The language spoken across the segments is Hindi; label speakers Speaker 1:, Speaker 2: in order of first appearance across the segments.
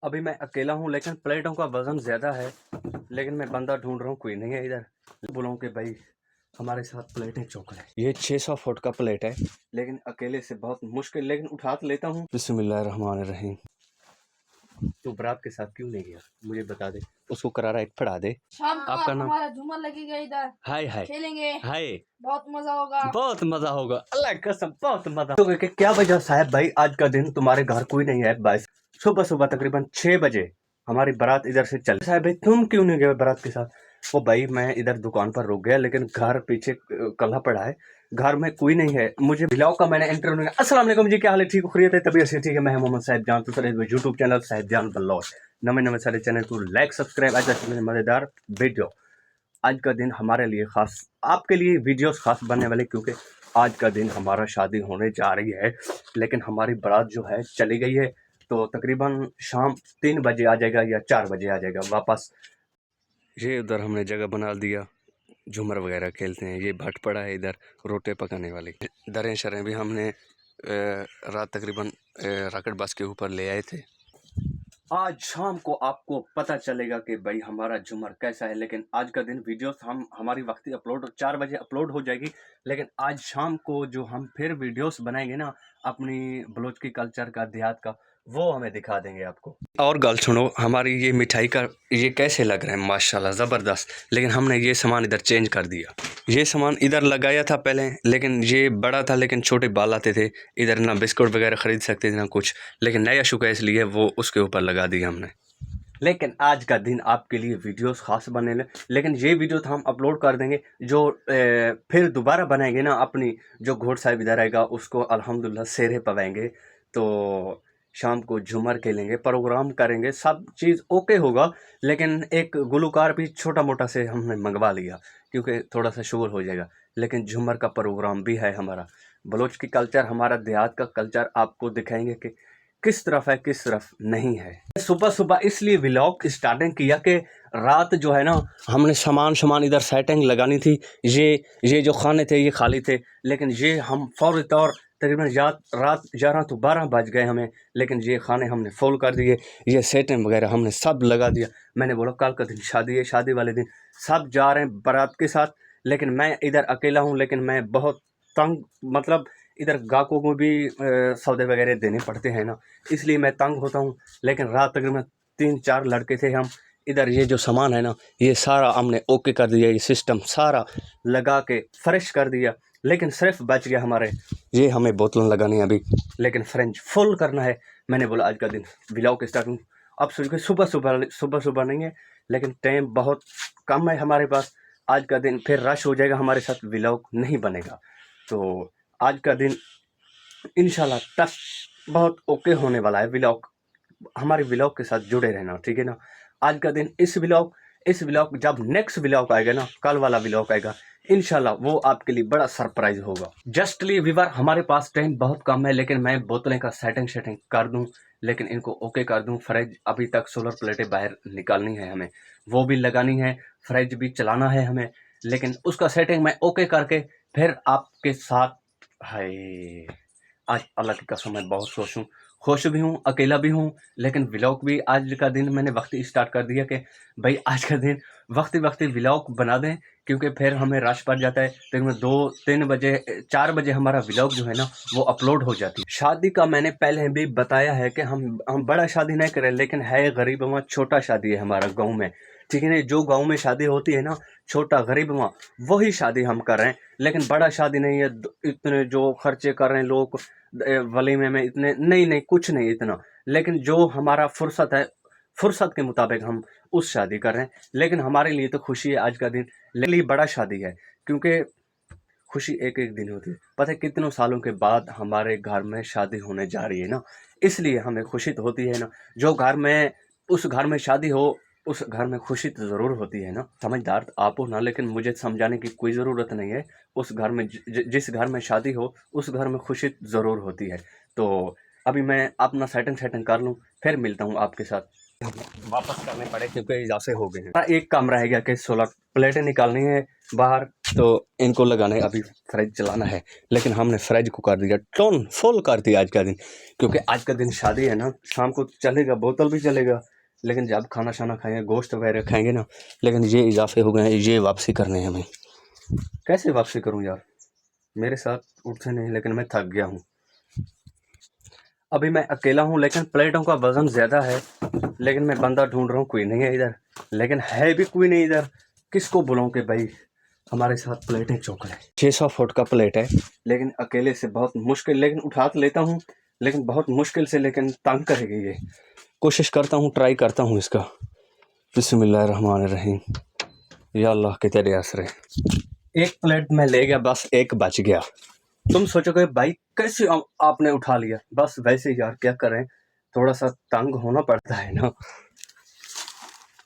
Speaker 1: अभी मैं अकेला हूँ लेकिन प्लेटों का वज़न ज़्यादा है, लेकिन मैं बंदा ढूँढ रहा हूँ, कोई नहीं है इधर। बोला हूँ कि भाई हमारे साथ प्लेटें चौक लें। ये 600 फुट का प्लेट है, लेकिन अकेले से बहुत मुश्किल, लेकिन उठा तो लेता हूँ। बिस्मिल्लाहिर्रहमानिर्रहीम। तू बारात के साथ क्यों नहीं गया? मुझे बता दे। उसको करारा एक पढ़ा दे।
Speaker 2: शाम को
Speaker 1: आपका नाम?
Speaker 2: हमारा झूमर लगेगा इधर।
Speaker 1: हाय हाय
Speaker 2: खेलेंगे।
Speaker 1: हाय,
Speaker 2: बहुत मजा होगा।
Speaker 1: बहुत मजा होगा, अल्लाह की कसम बहुत मजा होगा। कि क्या वजह साहब भाई, आज का दिन तुम्हारे घर कोई नहीं है। बस सुबह सुबह तकरीबन 6 बजे हमारी बारात इधर से चल। साहब भाई तुम क्यों नहीं गए बारात के साथ? वो भाई मैं इधर दुकान पर रुक गया, लेकिन घर पीछे कल्ला पड़ा है, घर में कोई नहीं है। मुझे ब्लॉग का मैंने इंटरव्यू लिया। अस्सलाम वालेकुम जी, क्या हाल है? ठीक हो? खैरियत है? तबीयत से ठीक है? मैं मोहम्मद साहिब जान, तो सर यूट्यूब चैनल साहिब जान बल्लौर नवे नवे सारे चैनल को लाइक सब्सक्राइब। आज मजेदार वीडियो, आज का दिन हमारे लिए खास, आपके लिए वीडियोस खास बनने वाले, क्योंकि आज का दिन हमारा शादी होने जा रही है, लेकिन हमारी बारात जो है चली गई है। तो तकरीबन शाम 3 बजे आ जाएगा या 4 बजे आ जाएगा वापस। ये उधर हमने जगह बना दिया, झूमर वगैरह खेलते हैं। ये भट पड़ा है इधर रोटे पकाने वाली। दरें शरें भी हमने रात तकरीबन रॉकेट बस के ऊपर ले आए थे। आज शाम को आपको पता चलेगा कि भाई हमारा झूमर कैसा है। लेकिन आज का दिन वीडियोस हम हमारी वक्ती अपलोड 4 बजे अपलोड हो जाएगी, लेकिन आज शाम को जो हम फिर वीडियोस बनाएंगे ना अपनी बलोच की कल्चर का, देहात का, वो हमें दिखा देंगे आपको। और गल सुनो, हमारी ये मिठाई का ये कैसे लग रहा है, माशाल्लाह ज़बरदस्त। लेकिन हमने ये सामान इधर चेंज कर दिया। ये सामान इधर लगाया था पहले, लेकिन ये बड़ा था, लेकिन छोटे बाल आते थे इधर, ना बिस्कुट वगैरह ख़रीद सकते थे ना कुछ, लेकिन नया शुक्र इसलिए वो उसके ऊपर लगा दिया हमने। लेकिन आज का दिन आपके लिए वीडियोस खास बने, लेकिन ये वीडियो तो हम अपलोड कर देंगे। जो फिर दोबारा बनाएंगे ना अपनी, जो घोड़ साहब इधर आएगा उसको अल्हम्दुलिल्लाह सेहरे पवाएंगे, तो शाम को झूमर खेलेंगे, प्रोग्राम करेंगे, सब चीज़ ओके होगा। लेकिन एक गुलकार भी छोटा मोटा से हमने मंगवा लिया, क्योंकि थोड़ा सा शोर हो जाएगा। लेकिन झूमर का प्रोग्राम भी है हमारा, बलोच की कल्चर, हमारा देहात का कल्चर आपको दिखाएंगे कि किस तरफ है किस तरफ नहीं है। सुबह सुबह इसलिए व्लॉग स्टार्टिंग किया कि रात जो है ना हमने सामान इधर सेटिंग लगानी थी। ये जो खाने थे ये खाली थे, लेकिन ये हम फौरी तौर तकरीबन रात 11 तो 12 बज गए हमें, लेकिन ये खाने हमने फुल कर दिए। ये सेटिंग वगैरह हमने सब लगा दिया। मैंने बोला कल का दिन शादी है, शादी वाले दिन सब जा रहे हैं बारात के साथ, लेकिन मैं इधर अकेला हूँ। लेकिन मैं बहुत तंग, मतलब इधर ग्राहकों को भी सौदे वगैरह देने पड़ते हैं ना, इसलिए मैं तंग होता हूँ। लेकिन रात तकरीबन 3-4 लड़के थे हम इधर। ये जो सामान है ना ये सारा हमने ओके कर दिया, ये सिस्टम सारा लगा के फ्रेश कर दिया। लेकिन सिर्फ बच गया हमारे, ये हमें बोतलें लगानी है अभी, लेकिन फ्रेंच फुल करना है। मैंने बोला आज का दिन व्लॉग स्टार्टिंग अब सुबह सुबह नहीं है, लेकिन टाइम बहुत कम है हमारे पास। आज का दिन फिर रश हो जाएगा, हमारे साथ व्लॉग नहीं बनेगा। तो आज का दिन इंशाल्लाह टच बहुत ओके होने वाला है। व्लॉग, हमारे व्लॉग के साथ जुड़े रहना, ठीक है ना। आज का दिन इस व्लॉग जब नेक्स्ट व्लॉग आएगा ना, कल वाला व्लॉग आएगा, इंशाल्लाह वो आपके लिए बड़ा सरप्राइज होगा। जस्टली व्यूअर, हमारे पास टाइम बहुत कम है, लेकिन मैं बोतलें का सेटिंग कर दूं, लेकिन इनको ओके कर दूं। फ्रिज अभी तक सोलर प्लेटें बाहर निकालनी है हमें, वो भी लगानी है, फ्रिज भी चलाना है हमें, लेकिन उसका सेटिंग मैं ओके करके फिर आपके साथ। हाय, आज अल्लाह की कसम मैं बहुत खुश भी हूँ, अकेला भी हूँ, लेकिन व्लॉग भी आज का दिन मैंने वक्ती स्टार्ट कर दिया कि भाई आज का दिन वक्ती व्लॉग बना दें, क्योंकि फिर हमें रश पड़ जाता है। तकरीबन 2-3 बजे 4 बजे हमारा व्लॉग जो है ना वो अपलोड हो जाती है। शादी का मैंने पहले भी बताया है कि हम बड़ा शादी नहीं करें, लेकिन है गरीब वहाँ छोटा शादी है हमारा गाँव में, ठीक है ना। जो गाँव में शादी होती है ना, छोटा गरीब वहाँ, वही शादी हम कर रहे हैं, लेकिन बड़ा शादी नहीं है। इतने जो खर्चे कर रहे हैं लोग वलीमे में, इतने नहीं कुछ नहीं इतना, लेकिन जो हमारा फुर्सत है, फुर्सत के मुताबिक हम उस शादी कर रहे हैं। लेकिन हमारे लिए तो खुशी है आज का दिन, लेकिन ये बड़ा शादी है, क्योंकि खुशी एक एक दिन होती है। पता है कितनों सालों के बाद हमारे घर में शादी होने जा रही है ना, इसलिए हमें खुशी तो होती है ना। जो घर में, उस घर में शादी हो, उस घर में खुशी तो ज़रूर होती है ना। समझदार तो आप हो ना, लेकिन मुझे समझाने की कोई ज़रूरत नहीं है। उस घर में जिस घर में शादी हो उस घर में खुशी ज़रूर होती है। तो अभी मैं अपना सेटिंग कर लूँ, फिर मिलता हूँ आपके साथ। वापस करने पड़े क्योंकि इजाफे हो गए हैं। एक काम रह गया कि 16 प्लेटें निकालनी है बाहर, तो इनको लगाने अभी फ्रिज चलाना है, लेकिन हमने फ्रिज को कर दिया टोन फुल कर दिया आज का दिन, क्योंकि आज का दिन शादी है ना। शाम को चलेगा, बोतल भी चलेगा, लेकिन जब खाना शाना खाएंगे, गोश्त वगैरह खाएंगे ना, लेकिन ये इजाफे हो गए हैं, ये वापसी करने हैं हमें। कैसे वापसी करूँ यार, मेरे साथ उठते नहीं, लेकिन मैं थक गया हूँ। अभी मैं अकेला हूँ, लेकिन प्लेटों का वजन ज़्यादा है, लेकिन मैं बंदा ढूंढ रहा हूँ, कोई नहीं है इधर, लेकिन है भी कोई नहीं इधर। किसको बुलाऊं कि भाई हमारे साथ प्लेटें चौक ले। 600 फुट का प्लेट है, लेकिन अकेले से बहुत मुश्किल, लेकिन उठा तो लेता हूँ, लेकिन बहुत मुश्किल से, लेकिन तंग करेगी ये। कोशिश करता हूँ, ट्राई करता हूँ इसका। बिस्मिल्लाहिर्रहमानिर्रहीम, या अल्लाह के तेरे आसरे। एक प्लेट में ले गया, बस एक बच गया। तुम सोचोगे भाई कैसे आपने उठा लिया, बस वैसे यार, क्या करें, थोड़ा सा तंग होना पड़ता है ना।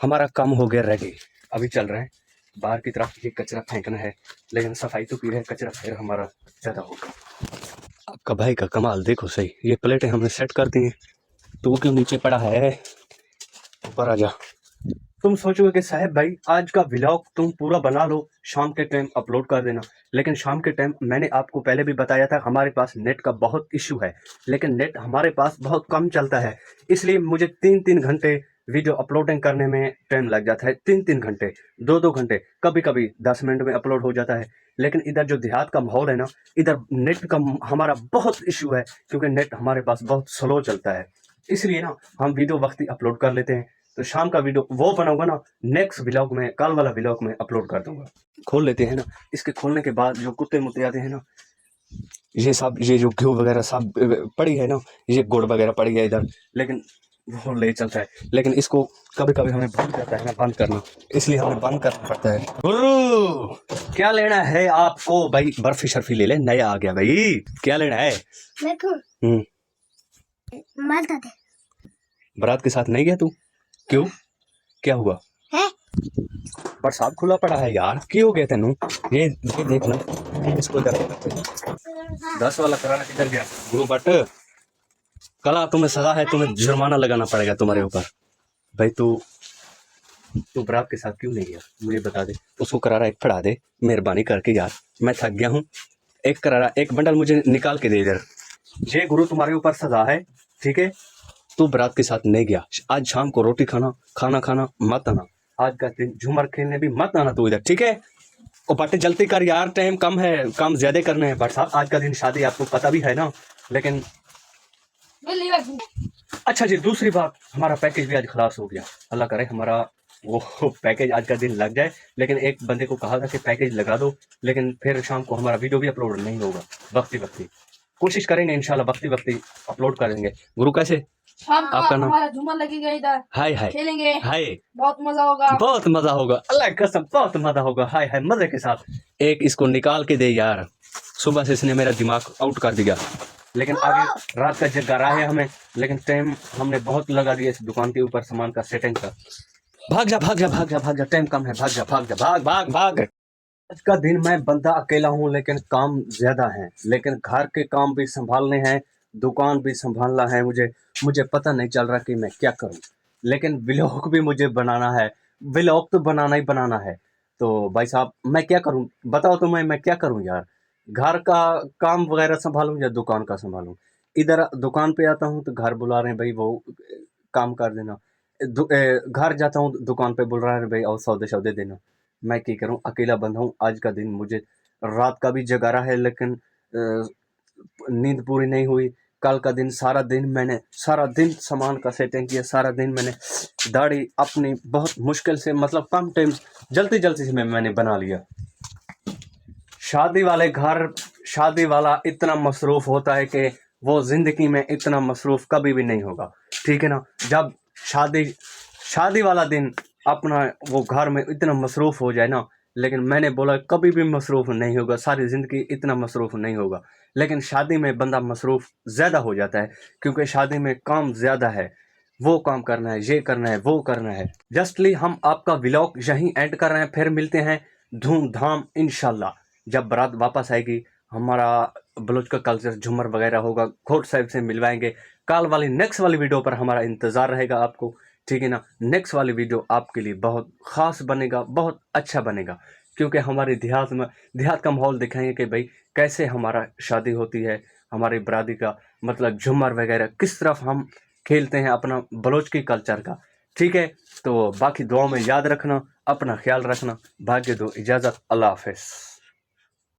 Speaker 1: हमारा काम हो गया रेडी, अभी चल रहे हैं बाहर की तरफ, ये कचरा फेंकना है, लेकिन सफाई तो की है, कचरा फिर हमारा ज़्यादा होगा। आपका भाई का कमाल देखो सही, ये प्लेटें हमने सेट कर दी हैं, तो वो क्यों नीचे पड़ा है, ऊपर आ जा। तुम सोचोगे कि साहब भाई आज का व्लॉग तुम पूरा बना लो, शाम के टाइम अपलोड कर देना, लेकिन शाम के टाइम मैंने आपको पहले भी बताया था, हमारे पास नेट का बहुत इशू है, लेकिन नेट हमारे पास बहुत कम चलता है, इसलिए मुझे 3-3 घंटे वीडियो अपलोडिंग करने में टाइम लग जाता है। 3-3 घंटे, 2-2 घंटे, कभी कभी 10 मिनट में अपलोड हो जाता है। लेकिन इधर जो देहात का माहौल है ना, इधर नेट का हमारा बहुत इशू है, क्योंकि नेट हमारे पास बहुत स्लो चलता है, इसलिए ना हम वीडियो वक्ती अपलोड कर लेते हैं। तो शाम का वीडियो वो बनाऊंगा ना, नेक्स्ट व्लॉग में, कल वाला व्लॉग में अपलोड कर दूंगा। खोल लेते हैं ना, इसके खोलने के बाद जो कुत्ते मुत्ते आते हैं ना, ये सब, ये जो घी वगैरह सब पड़ी है ना, ये गुड़ वगैरह पड़ी है इधर, लेकिन वो ले चलता है, लेकिन इसको कभी कभी हमें भूल जाता है ना बंद करना, इसलिए हमें बंद करना पड़ता है। गुरु क्या लेना है आपको भाई, बर्फी शर्फी ले ले, नया आ गया भाई, क्या लेना है?
Speaker 3: मालता दे।
Speaker 1: बारात के साथ नहीं गया तू, क्यों, क्या हुआ
Speaker 3: है?
Speaker 1: बरसात खुला पड़ा है यार, क्यों हो गया तेनू? ये देख ना, इसको इधर 10 वाला कराना किधर गया गुरु भट्ट? कला तुम्हें सजा है, तुम्हें जुर्माना लगाना पड़ेगा तुम्हारे ऊपर। भाई तू बारात के साथ क्यों नहीं गया, मुझे बता दे। उसको करारा एक फड़ा दे मेहरबानी करके यार, मैं थक गया हूँ। एक करारा, एक बंडल मुझे निकाल के दे इधर। ये गुरु तुम्हारे ऊपर सजा है, ठीक है? तू बारात के साथ नहीं गया, आज शाम को रोटी खाना मत आना, आज का दिन झूमर खेलने भी मत आना तू इधर, ठीक है? ओ बट जल्दी कर यार, टाइम कम है, काम ज्यादा करने हैं। बट साहब आज का दिन शादी, आपको पता भी है ना, लेकिन अच्छा जी, दूसरी बात, हमारा पैकेज भी आज खलास हो गया। अल्लाह करे हमारा वो पैकेज आज का दिन लग जाए, लेकिन एक बंदे को कहा था कि पैकेज लगा दो, लेकिन फिर शाम को हमारा वीडियो भी अपलोड नहीं होगा। वक्ती कोशिश करेंगे, इंशाल्लाह वक्ती अपलोड करेंगे। गुरु कैसे
Speaker 2: शाम को
Speaker 1: आपका नाम?
Speaker 2: हमारा झूमर लगेगा इधर,
Speaker 1: हाय हाय
Speaker 2: खेलेंगे,
Speaker 1: हाय,
Speaker 2: बहुत मजा होगा,
Speaker 1: बहुत मजा होगा, अल्लाह की कसम बहुत मजा होगा। हाय हाय, मजे के साथ। एक इसको निकाल के दे यार, सुबह से इसने मेरा दिमाग आउट कर दिया, लेकिन आगे रात का जगारा है हमें, लेकिन टाइम हमने बहुत लगा दिया इस दुकान के ऊपर सामान का सेटिंग का। भाग जा, टाइम कम है, भाग। आज का दिन मैं बंदा अकेला हूँ, लेकिन काम ज्यादा है, लेकिन घर के काम भी संभालने हैं, दुकान भी संभालना है, मुझे पता नहीं चल रहा कि मैं क्या करूँ, लेकिन व्लॉग भी मुझे बनाना है, व्लॉग तो बनाना ही बनाना है। तो भाई साहब मैं क्या करूँ, बताओ तो मैं क्या करूँ यार? घर का काम वगैरह संभालूं या दुकान का संभालूं? इधर दुकान पे आता हूँ तो घर बुला रहे हैं भाई, वो काम कर देना। घर जाता हूँ दुकान पे बोल रहा है भाई और सौदे देना। मैं क्या करूँ, अकेला बंदा हूँ। आज का दिन मुझे रात का भी जगारा है, लेकिन नींद पूरी नहीं हुई। कल का दिन सारा दिन सामान का सेटिंग किया, सारा दिन मैंने दाढ़ी अपनी बहुत मुश्किल से, मतलब कम टाइम, जल्दी से मैंने बना लिया। शादी वाले घर, शादी वाला इतना मसरूफ होता है कि वो जिंदगी में इतना मसरूफ कभी भी नहीं होगा, ठीक है ना? जब शादी वाला दिन अपना वो घर में इतना मसरूफ हो जाए ना, लेकिन मैंने बोला कभी भी मसरूफ नहीं होगा, सारी ज़िंदगी इतना मसरूफ नहीं होगा, लेकिन शादी में बंदा मसरूफ ज़्यादा हो जाता है, क्योंकि शादी में काम ज़्यादा है, वो काम करना है, ये करना है, वो करना है। जस्टली हम आपका व्लॉग यहीं एंड कर रहे हैं, फिर मिलते हैं धूमधाम इंशाल्लाह। जब बारात वापस आएगी, हमारा बलूच का कल्चर झूमर वगैरह होगा, खोट साहिब से मिलवाएंगे। कल वाली नेक्स्ट वाली वीडियो पर हमारा इंतज़ार रहेगा आपको, ठीक है ना। नेक्स्ट वाली वीडियो आपके लिए बहुत खास बनेगा, बहुत अच्छा बनेगा, क्योंकि हमारे देहात का माहौल दिखाएंगे कि भाई कैसे हमारा शादी होती है, हमारी बरादरी का मतलब झूमर वगैरह किस तरफ हम खेलते हैं अपना बलोच की कल्चर का। ठीक है, तो बाकी दुआ में याद रखना, अपना ख्याल रखना। भाग्य दो इजाज़त, अल्लाह हाफिज़।